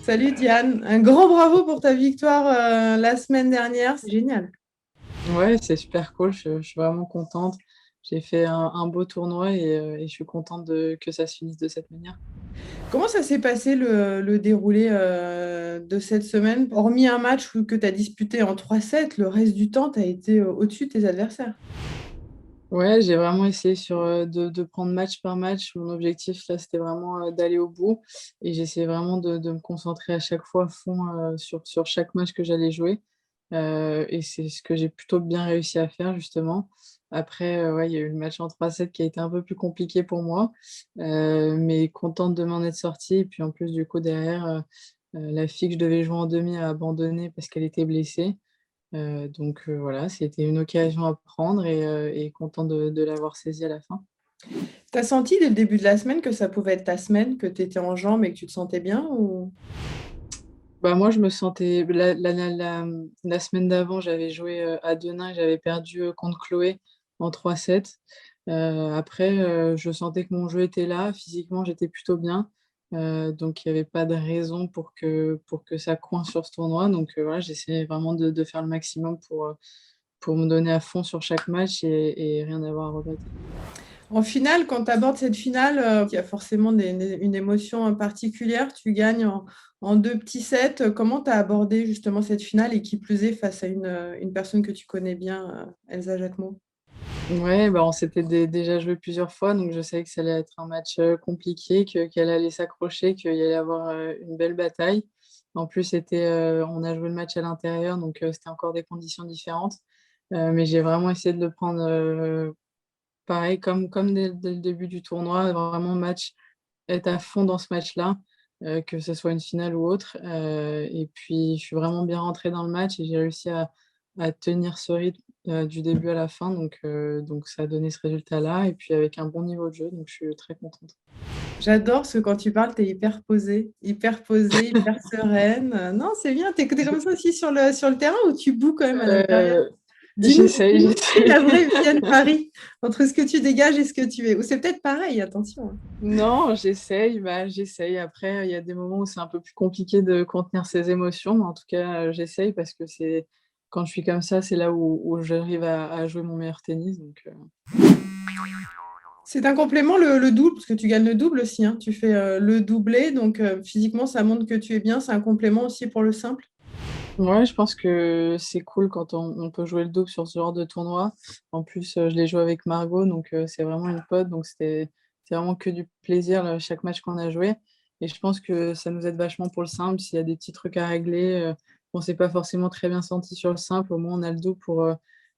Salut Diane, un grand bravo pour ta victoire la semaine dernière, c'est génial. Ouais, c'est super cool, je suis vraiment contente. J'ai fait un beau tournoi et je suis contente que ça se finisse de cette manière. Comment ça s'est passé le déroulé de cette semaine? Hormis un match que tu as disputé en 3-7, le reste du temps, tu as été au-dessus de tes adversaires. Ouais, j'ai vraiment essayé de prendre match par match. Mon objectif, là, c'était vraiment d'aller au bout. Et j'essayais vraiment de me concentrer à chaque fois à fond sur chaque match que j'allais jouer. Et c'est ce que j'ai plutôt bien réussi à faire, justement. Après, ouais, il y a eu le match en 3-7 qui a été un peu plus compliqué pour moi. Mais contente de m'en être sortie. Et puis en plus, du coup, derrière, la fille que je devais jouer en demi a abandonné parce qu'elle était blessée. Voilà, c'était une occasion à prendre et content de l'avoir saisie à la fin. T'as senti dès le début de la semaine que ça pouvait être ta semaine, que tu étais en jambes et que tu te sentais bien ou... Bah, moi, je me sentais. La semaine d'avant, j'avais joué à Denain et j'avais perdu contre Chloé en 3-7. Après, je sentais que mon jeu était là. Physiquement, j'étais plutôt bien. Donc, il n'y avait pas de raison pour que ça coince sur ce tournoi. Donc, voilà, j'essayais vraiment de faire le maximum pour me donner à fond sur chaque match et rien avoir à regretter. En finale, quand tu abordes cette finale, il y a forcément une émotion particulière. Tu gagnes en deux petits sets. Comment tu as abordé justement cette finale et qui plus est face à une personne que tu connais bien, Elsa Jacquemot? Ouais, bah on s'était déjà joué plusieurs fois, donc je savais que ça allait être un match compliqué, qu'elle allait s'accrocher, qu'il y allait avoir une belle bataille. En plus, on a joué le match à l'intérieur, donc c'était encore des conditions différentes. Mais j'ai vraiment essayé de le prendre pareil, comme dès le début du tournoi, vraiment match, être à fond dans ce match-là, que ce soit une finale ou autre. Et puis, je suis vraiment bien rentrée dans le match et j'ai réussi à tenir ce rythme du début à la fin. Donc, ça a donné ce résultat-là. Et puis, avec un bon niveau de jeu, donc je suis très contente. J'adore ce que quand tu parles, tu es hyper posée, hyper sereine. Non, c'est bien. Tu es comme ça aussi sur le terrain ou tu boues quand même à l'intérieur? Euh, Dis-nous quelle est j'essaye. la vraie Viviane Paris entre ce que tu dégages et ce que tu es. Ou c'est peut-être pareil, attention. Non, j'essaye. Après, il y a des moments où c'est un peu plus compliqué de contenir ses émotions, mais en tout cas, j'essaye parce que c'est quand je suis comme ça, c'est là où j'arrive à jouer mon meilleur tennis. C'est un complément le double, parce que tu gagnes le double aussi, hein. Tu fais le doublé, donc physiquement, ça montre que tu es bien. C'est un complément aussi pour le simple. Ouais, je pense que c'est cool quand on peut jouer le double sur ce genre de tournoi. En plus, je l'ai joué avec Margot, donc c'est vraiment une pote, donc c'est vraiment que du plaisir chaque match qu'on a joué. Et je pense que ça nous aide vachement pour le simple. S'il y a des petits trucs à régler, on s'est pas forcément très bien senti sur le simple, au moins on a le double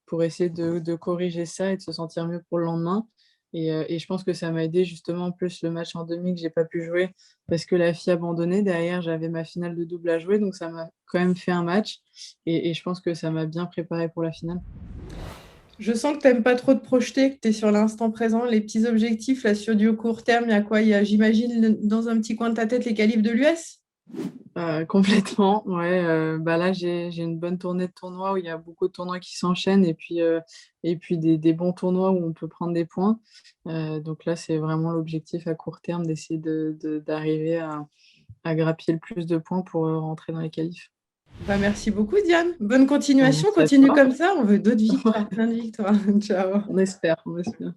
pour essayer de corriger ça et de se sentir mieux pour le lendemain. Et je pense que ça m'a aidé justement en plus le match en demi que j'ai pas pu jouer parce que la fille abandonnée. Derrière, j'avais ma finale de double à jouer, donc ça m'a quand même fait un match. Et je pense que ça m'a bien préparé pour la finale. Je sens que tu n'aimes pas trop te projeter, que tu es sur l'instant présent. Les petits objectifs, là, sur du court terme, il y a quoi? Il y a, j'imagine, dans un petit coin de ta tête, les qualifs de l'US? Complètement, ouais. Bah là, j'ai une bonne tournée de tournois où il y a beaucoup de tournois qui s'enchaînent et puis des bons tournois où on peut prendre des points. Donc là, c'est vraiment l'objectif à court terme d'essayer d'arriver à grappiller le plus de points pour rentrer dans les qualifs. Bah, merci beaucoup, Diane. Bonne continuation. Merci à Continue toi. comme ça. On veut d'autres victoires, plein de victoires. Ciao. On espère, on espère.